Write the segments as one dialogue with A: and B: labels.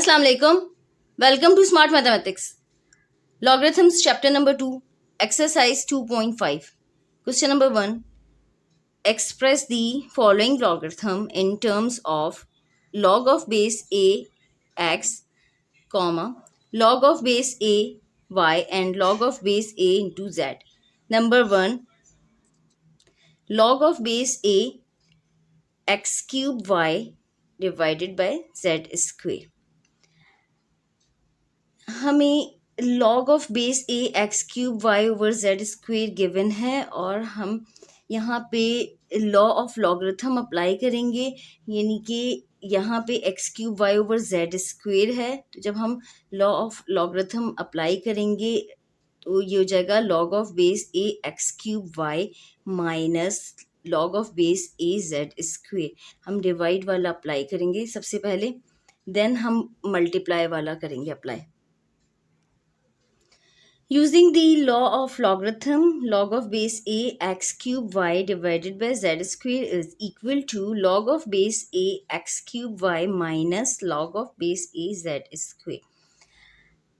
A: Assalamu alaikum. Welcome to Smart Mathematics. Logarithms chapter number 2, exercise 2.5. Question number 1. Express the following logarithm in terms of log of base a x, comma, log of base a y and log of base a into z. Number 1. Log of base a x cube y divided by z square. हमें log of base A X cube Y over Z square given है और हम यहाँ पे law of logarithm apply करेंगे, यानी कि यहाँ पे X cube Y over Z square है। तो जब हम लॉ ऑफ लॉगरिथम अप्लाई करेंगे तो ये हो जाएगा log of base A X cube Y minus log of base A Z square. हम डिवाइड वाला अप्लाई करेंगे सबसे पहले, देन हम मल्टीप्लाई वाला करेंगे apply. Using the law of logarithm, log of base a x cube y divided by z square is equal to log of base a x cube y minus log of base a z square.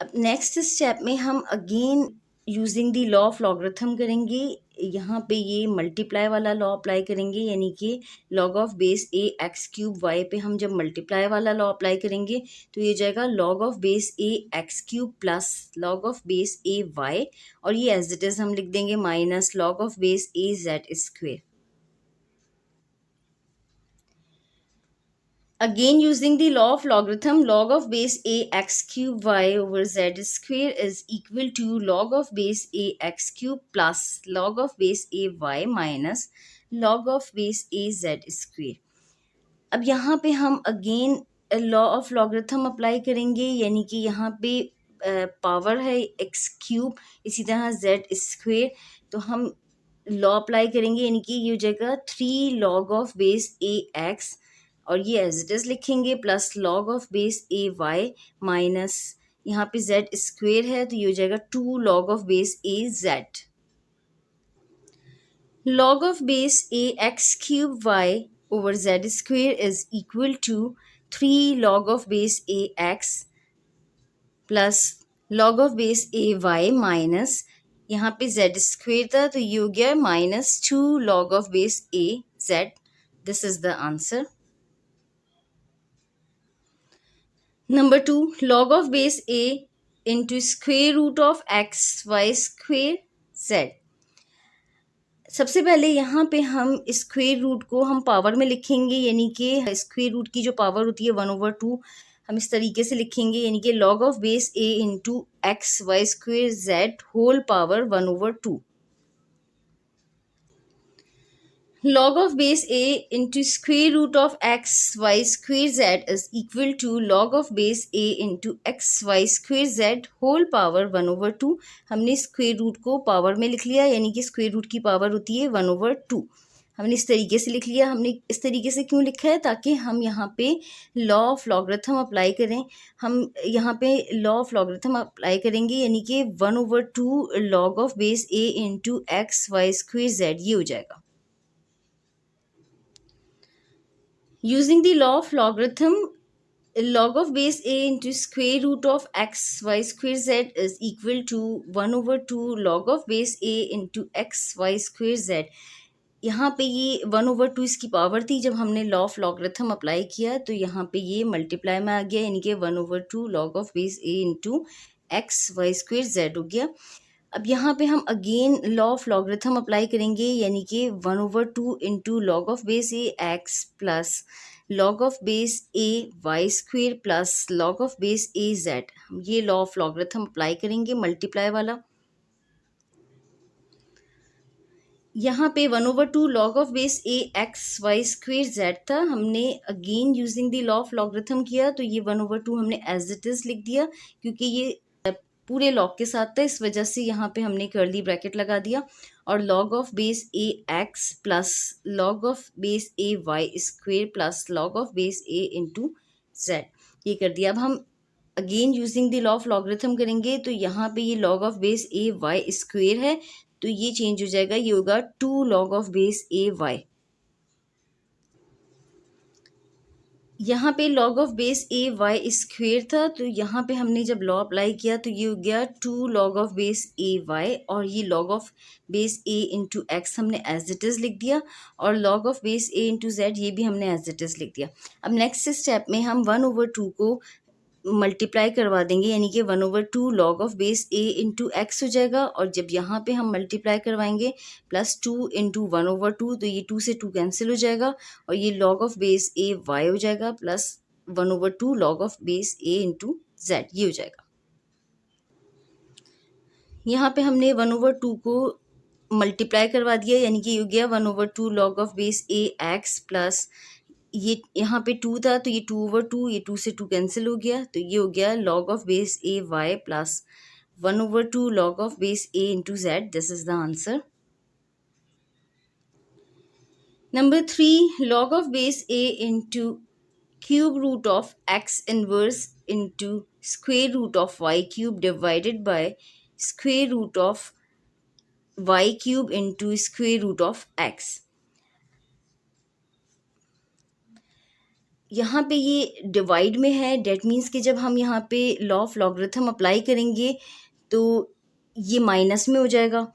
A: अब next step में हम again using the law of logarithm करेंगे। यहाँ पे ये multiply वाला law apply करेंगे, यानी कि log of base A X cube Y पे हम जब मल्टीप्लाई वाला लॉ अप्लाई करेंगे तो ये जाएगा log of base A X cube plus log of base A Y, और ये एज इट इज हम लिख देंगे minus log of base A Z square. Again, using the law of logarithm, log of base a x cube y over z square is equal to log of base a x cube plus log of base a y minus log of base a z square. अब यहाँ पे हम again law of logarithm apply करेंगे, यानी कि यहाँ पे power है एक्स क्यूब, इसी तरह जेड स्क्वेयर, तो हम लॉ अप्लाई करेंगे, यानी कि ये हो जाएगा 3 log of base A X, और ये एज इट इज लिखेंगे plus log of base A Y minus यहाँ पे जेड स्क्वेयर है तो ये हो जाएगा 2 log of base A Z. Log of base A X cube Y over Z square is equal to 3 log of base A X plus log of base A Y minus यहाँ पे Z square था तो ये हो गया minus 2 log of base A Z. This is the answer. Number 2, log of base a into square root of x y square z. सबसे पहले यहाँ पे हम स्क्वेयर रूट को हम पावर में लिखेंगे, यानी कि स्क्वेयर रूट की जो पावर होती है 1/2 हम इस तरीके से लिखेंगे, यानी कि log of base a into x y square z whole power 1/2। Log of base a into square root of x y square z is equal to log of base a into x y square z whole power 1/2। हमने square root को power में लिख लिया, यानी कि square root की power होती है 1/2। हमने इस तरीके से लिख लिया। हमने इस तरीके से क्यों लिखा है? ताकि हम यहाँ पे लॉ ऑफ लॉगरिथम अप्लाई करें। हम यहाँ पे लॉ ऑफ लॉगरिथम अप्लाई करेंगे, यानी कि 1/2 log of base a into X Y square Z, ये हो जाएगा। Using the law of logarithm, log of base a into square root of x y square z is equal to 1/2 log of base a into x y square z। यहाँ पे ये 1/2 इसकी power थी, जब हमने लॉ ऑफ लॉगरिथम अप्लाई किया तो यहाँ पे ये मल्टीप्लाई में आ गया, यानी कि 1/2 log of base a into X Y square Z हो गया। अब यहाँ पे हम again law of logarithm apply करेंगे, यानी कि 1/2 into log of base A X plus log of base A Y square plus log of base A Z. हम ये लॉ ऑफ लॉगरिथम अप्लाई करेंगे मल्टीप्लाई वाला। यहाँ पे 1/2 log of base A X Y square Z था, हमने again using the law of logarithm किया तो ये 1/2 हमने एज इट इज लिख दिया, क्योंकि ये पूरे लॉग के साथ था, इस वजह से यहाँ पे हमने कर्ली ब्रैकेट लगा दिया। और log of base A X plus log of base A Y square plus log of base A into Z, ये कर दिया। अब हम again using the law of logarithm करेंगे तो यहाँ पे ये log of base A Y square है तो ये चेंज हो जाएगा, ये होगा 2 log of base A Y. यहाँ पे log of base A Y square था, तो यहाँ पे हमने जब लॉ अप्लाई किया तो ये हो गया 2 log of base A Y, और ये log of base A into X हमने एज इट इज़ लिख दिया, और log of base A into Z ये भी हमने एज इट इज़ लिख दिया। अब नेक्स्ट स्टेप में हम 1/2 को मल्टीप्लाई करवा देंगे, यानी कि 1/2 log of base A into x हो जाएगा, और जब यहाँ पे हम मल्टीप्लाई करवाएंगे +2 इंटू 1/2, तो ये 2 से 2 कैंसिल हो जाएगा, और ये log of base A Y हो जाएगा plus 1/2 log of base A into Z ये हो जाएगा। यहाँ पे हमने 1/2 को मल्टीप्लाई करवा दिया, यानी कि ये हो गया 1/2 log of base A X plus ये यहाँ पे 2 था, तो ये 2/2, ये 2 से 2 कैंसिल हो गया, तो ये हो गया log of base A Y plus 1/2 log of base A into Z. This is the answer. Number 3, log of base A into cube root of X inverse into square root of Y cube divided by square root of Y cube into square root of X. यहाँ पे ये divide में है, that means कि जब हम यहाँ पे लॉ ऑफ लॉगरिथम अप्लाई करेंगे तो ये माइनस में हो जाएगा।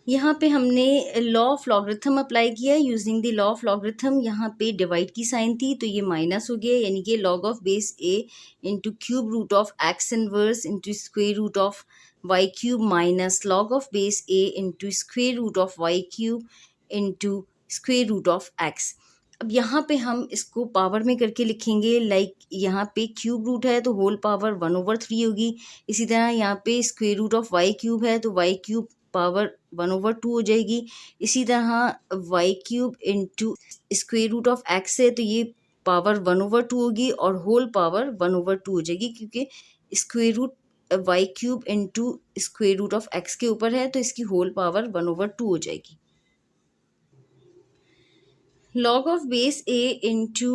A: यहाँ पे हमने लॉ ऑफ लॉगरिथम अप्लाई किया using the law of logarithm. यहाँ पे डिवाइड की साइन थी तो ये माइनस हो गया, यानी कि log of base A into cube root of X inverse into square root of Y cube minus log of base A into square root of Y cube into square root of X. अब यहाँ पे हम इसको power में करके लिखेंगे, like यहाँ पे क्यूब रूट है तो होल पावर 1/3 होगी। इसी तरह यहाँ पे square root of Y cube है तो वाई क्यूब पावर 1/2 हो जाएगी। इसी तरह Y cube into square root of X है तो ये पावर 1/2 होगी और होल पावर 1/2 हो जाएगी, क्योंकि square root Y cube into square root of X के ऊपर है तो इसकी होल पावर 1/2 हो जाएगी। log of base A into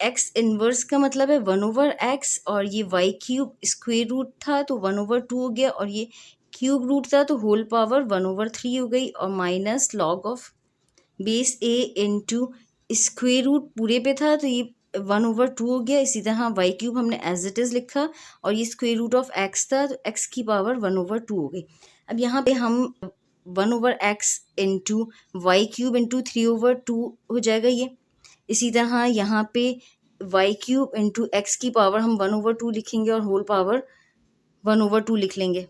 A: x inverse का मतलब है 1/x, और ये वाई क्यूब स्क्वेयर रूट था तो 1/2 हो गया, और ये क्यूब रूट था तो होल पावर 1/3 हो गई, और minus log of base A into square root पूरे पे था तो ये 1/2 हो गया। इसी तरह वाई क्यूब हमने एज इट इज़ लिखा, और ये स्क्वेयर रूट ऑफ एक्स था तो एक्स की पावर 1/2 हो गई। अब यहाँ पे हम 1/x into Y cube into 3/2 हो जाएगा ये। इसी तरह यहाँ पे वाई क्यूब इंटू एक्स की पावर हम 1/2 लिखेंगे और होल पावर 1/2 लिख लेंगे।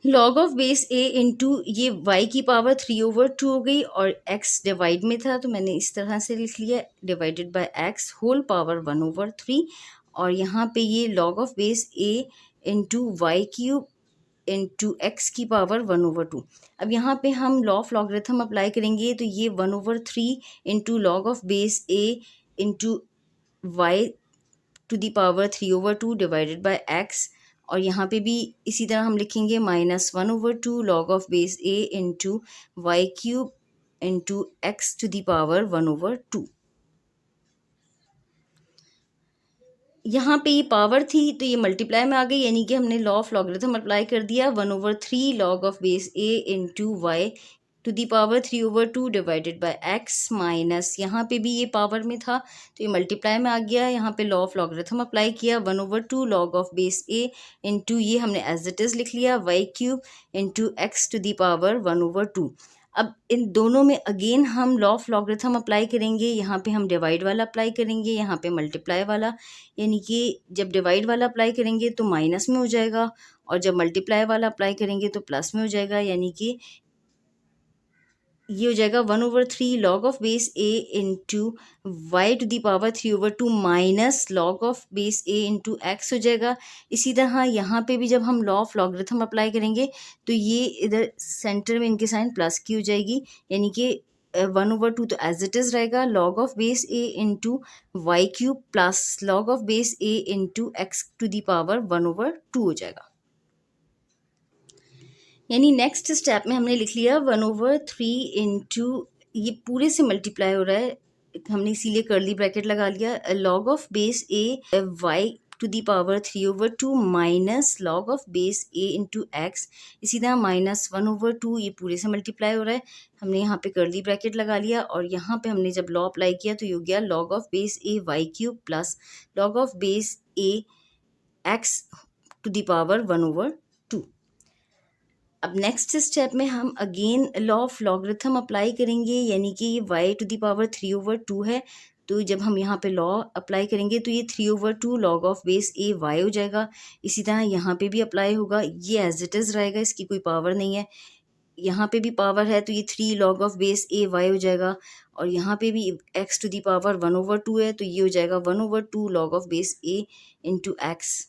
A: log of base A into ये y की पावर 3/2 हो गई, और x डिवाइड में था तो मैंने इस तरह से लिख लिया divided by x whole power 1/3, और यहाँ पे ये log of base a into Y cube into X की पावर 1/2। अब यहाँ पे हम लॉ ऑफ लॉगरिथम अप्लाई करेंगे तो ये 1/3 into log of base a into Y to the power 3/2 divided by X, और यहाँ पे भी इसी तरह हम लिखेंगे -1/2 log of base A into Y cube into x to the power 1/2। यहाँ पे ये पावर थी तो ये मल्टीप्लाई में आ गई, यानी कि हमने लॉ ऑफ लॉगरिथम अप्लाई कर दिया 1/3 log of base A into Y to the power 3/2 divided by x, minus यहाँ पे भी ये पावर में था तो ये मल्टीप्लाई में आ गया। यहाँ पे लॉ ऑफ लॉगरिथम अप्लाई किया 1/2 log of base A into ये हमने एज इट इज़ लिख लिया y cube into x to the power 1/2। अब इन दोनों में अगेन हम लॉ ऑफ लॉगरिथम अप्लाई करेंगे। यहाँ पे हम डिवाइड वाला अप्लाई करेंगे, यहाँ पे मल्टीप्लाई वाला, यानी कि जब डिवाइड वाला अप्लाई करेंगे तो माइनस में हो जाएगा, और जब मल्टीप्लाई वाला अप्लाई करेंगे तो प्लस में हो जाएगा, यानी कि ये हो जाएगा 1/3 log of base A into Y to the power 3/2 minus log of base A into x हो जाएगा। इसी तरह यहाँ पे भी जब हम लॉ ऑफ लॉगरिथम अप्लाई करेंगे तो ये इधर सेंटर में इनकी साइन प्लस की हो जाएगी, यानी कि 1/2 तो एज इट इज़ रहेगा log of base A into Y cube plus log of base A into x to the power 1/2 हो जाएगा। यानी नेक्स्ट स्टेप में हमने लिख लिया 1/3 इंटू ये पूरे से मल्टीप्लाई हो रहा है, हमने इसीलिए कर्ली ब्रैकेट लगा लिया log of base A y to the power 3/2 minus log of base a into x, इसी तरह -1/2 ये पूरे से मल्टीप्लाई हो रहा है, हमने यहाँ पे कर्ली ब्रैकेट लगा लिया और यहाँ पे हमने जब लॉ अप्लाई किया तो ये हो गया log of base a y³ plus log of base a x to the power 1/2। अब नेक्स्ट स्टेप में हम again law of logarithm apply करेंगे, यानी कि ये y टू दी पावर 3/2 है, तो जब हम यहाँ पे लॉ अप्लाई करेंगे तो ये 3/2 log of base a y हो जाएगा। इसी तरह यहाँ पे भी अप्लाई होगा, ये एज इट इज़ रहेगा, इसकी कोई पावर नहीं है। यहाँ पे भी पावर है तो ये 3 log of base a y हो जाएगा, और यहाँ पे भी x टू दी पावर 1/2 है तो ये हो जाएगा 1/2 log of base a into x.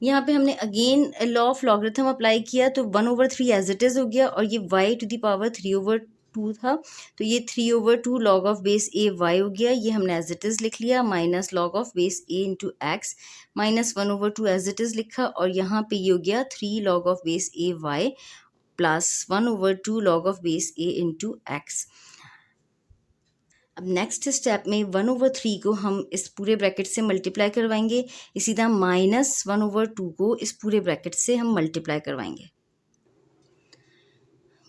A: यहाँ पे हमने again law of logarithm apply किया तो 1/3 एज इट इज़ हो गया, और ये y टू दी पावर 3/2 था तो ये 3/2 log of base a y हो गया, ये हमने एज इट इज़ लिख लिया, minus log of base a into x minus 1/2 as it is लिखा, और यहाँ पे ये हो गया 3 log of base a y plus 1/2 log of base a into x. अब नेक्स्ट स्टेप में 1/3 को हम इस पूरे ब्रैकेट से मल्टीप्लाई करवाएंगे, इसी तरह -1/2 को इस पूरे ब्रैकेट से हम मल्टीप्लाई करवाएंगे।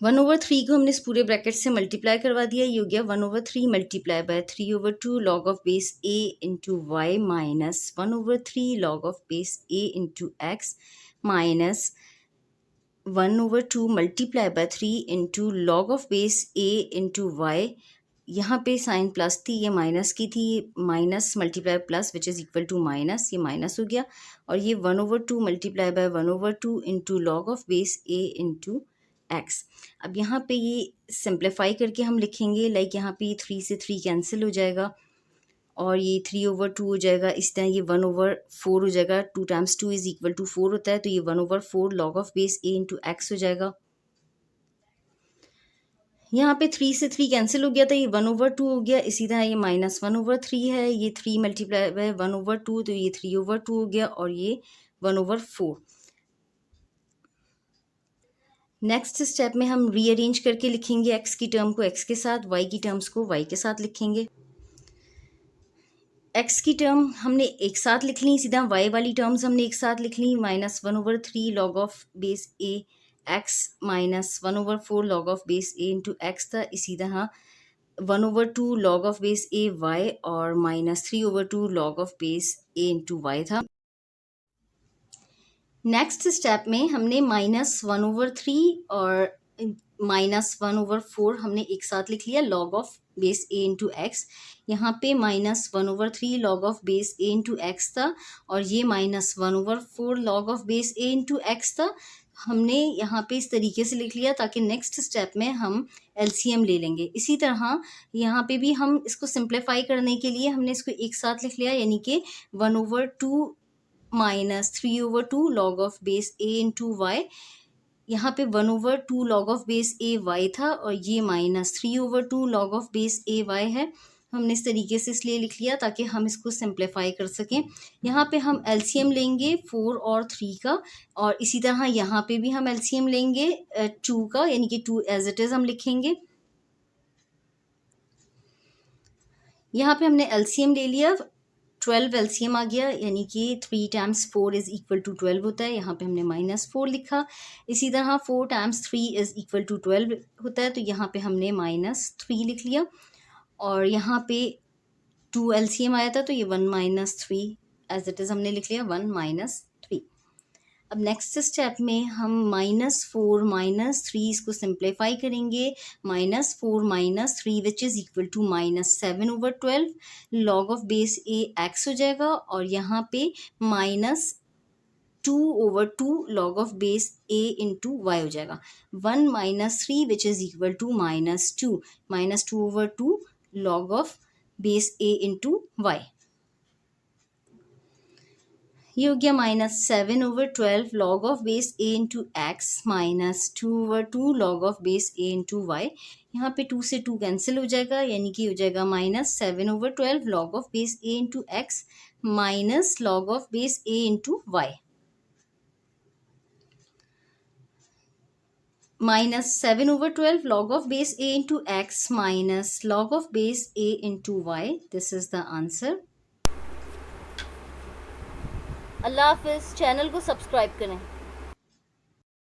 A: 1/3 को हमने इस पूरे ब्रैकेट से मल्टीप्लाई करवा दिया, ये हो गया 1/3 multiply by 3/2 log of base a into y minus 1/3 log of base a into x minus 1/2 multiply by 3 into log of base a into y. यहाँ पे साइन प्लस थी, ये माइनस की थी, minus multiply plus which is equal to minus, ये minus हो गया, और ये 1/2 multiply by 1/2 into log of base a into x. अब यहाँ पे ये सिंप्लीफाई करके हम लिखेंगे, लाइक यहाँ पे ये 3 से 3 कैंसिल हो जाएगा और ये 3/2 हो जाएगा, इस तरह ये 1/4 हो जाएगा, 2 टाइम्स 2 इज़ इक्वल टू 4 होता है, तो ये 1/4 log of base a into x हो जाएगा। यहाँ पे 3 से 3 कैंसिल हो गया था, ये 1/2 हो गया, इसी तरह ये -1/3 है, ये 3 मल्टीप्लाई बाय 1/2 तो ये 3/2 हो गया, और ये 1/4। नेक्स्ट स्टेप में हम रीअरेंज करके लिखेंगे x की टर्म को x के साथ, y की टर्म्स को y के साथ लिखेंगे। x की टर्म हमने एक साथ लिख ली, सीधा y वाली टर्म्स हमने एक साथ लिख ली, -1/3 log of base a x minus 1/4 log of base a into x था, इसी तरह 1/2 log of base a y और -3/2 log of base a into y था। नेक्स्ट स्टेप में हमने -1/3 और -1/4 हमने एक साथ लिख लिया log of base a into x. यहाँ पे -1/3 log of base a into x था, और ये -1/4 log of base a into x था। हमने यहाँ पे इस तरीके से लिख लिया ताकि नेक्स्ट स्टेप में हम एलसीएम ले लेंगे। इसी तरह यहाँ पे भी हम इसको सिंप्लीफाई करने के लिए हमने इसको एक साथ लिख लिया, यानी कि 1/2 -3/2 log of base a into y. यहाँ पे 1/2 log of base a y था, और ये -3/2 log of base a y है। हमने इस तरीके से इसलिए लिख लिया ताकि हम इसको सिंप्लीफाई कर सकें। यहाँ पे हम एलसीएम लेंगे 4 और 3 का, और इसी तरह यहाँ पे भी हम एलसीएम लेंगे 2 का, यानी कि 2 एज इट इज़ हम लिखेंगे। यहाँ पे हमने एलसीएम ले लिया, 12 एलसीएम आ गया, यानी कि 3 टाइम्स 4 इज़ इक्वल टू 12 होता है। यहाँ पे हमने -4 लिखा। इसी तरह 4 टाइम्स 3 इज़ इक्वल टू 12 होता है, तो यहाँ पे हमने -3 लिख लिया, और यहाँ पे 2 एलसीएम आया था तो ये 1 - 3 एज इट इज़ हमने लिख लिया, 1 - 3। अब नेक्स्ट स्टेप में हम -4 -3 इसको सिंप्लीफाई करेंगे, -4 - 3 which is equal to -7/12 log of base a x हो जाएगा, और यहाँ पे -2/2 log of base a into y हो जाएगा। 1 - 3 which is equal to -2 -2/2 log of base a into y। ये हो गया -7/12 log of base a into x minus 2/2 log of base a into y. यहाँ पे 2 से 2 कैंसिल हो जाएगा, यानी कि हो जाएगा -7/12 log of base a into x minus log of base a into y. -7/12 log of base a into x minus log of base a into y. This is the answer. अल्लाह हाफ़िज़। Channel को subscribe करें।